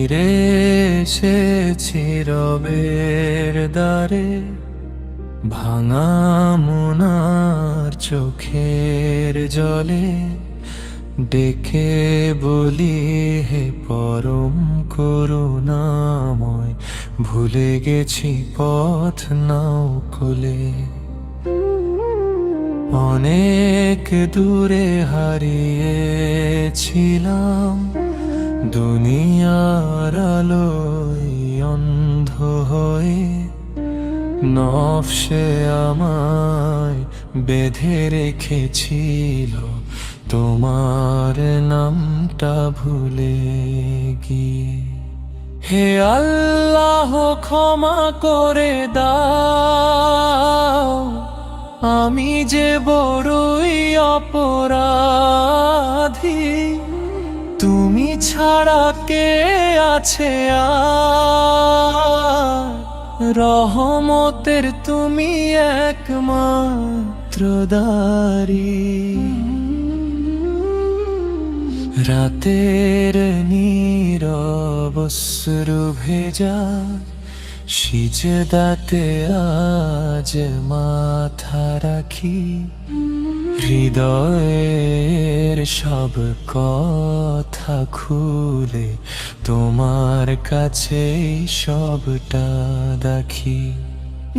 ফিরে এসেছি রবের দ্বারে, ভাঙা মনার চোখের জলে ডেকে বলি, হে পরম করুণাময়, ভুলে গেছি পথ নাও কোলে। অনেক দূরে হারিয়েছিলাম, দুনিয়ার আলোয় অন্ধ হয়ে নফসে আমায় বেঁধে রেখেছিল, তোমার নামটা ভুলে গিয়ে। হে আল্লাহ ক্ষমা করে দাও, আমি যে বড়ই অপরাধী, তুমি ছাড়া কে আছে আর, রহমতের তুমি একমাত্র দারি। রাতের নীরব অশ্রু ভেজা সিজদাতে আজ মাথা রাখি, হৃদয়ের সব কথা খুলে তোমার কাছে সবটা রাখি।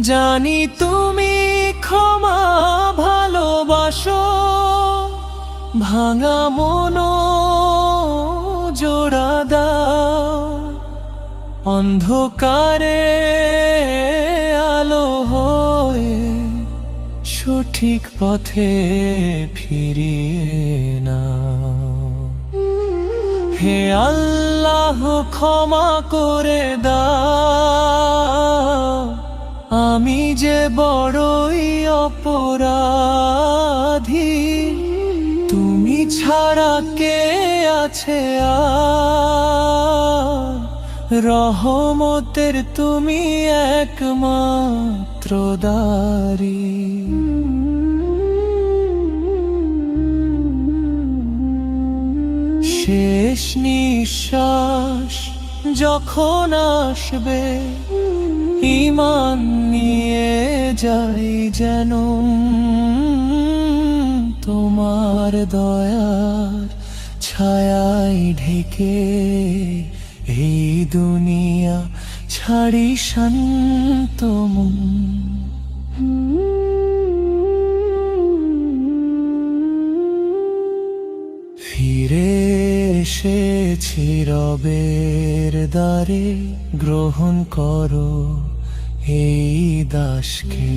জানি তুমি ক্ষমা ভালোবাসো, ভাঙা মন জোড়া দাও, অন্ধকারে আলো হয়ে সঠিক পথে ফিরিয়ে নাও। হে আল্লাহ ক্ষমা করে দাও, আমি যে বড়ই অপরাধী, তুমি ছাড়া কে আছে আর, রহমতের তুমি একমাত্র দারি। শেষ নিঃশ্বাস যখন আসবে, ঈমান নিয়ে যাই যেন তোমার দয়ার ছায়ায় ঢেকে, এই দুনিয়া ছাড়ি শান্ত মন। ফিরে এসেছি রবের দ্বারে, গ্রহণ করো এই দাসকে।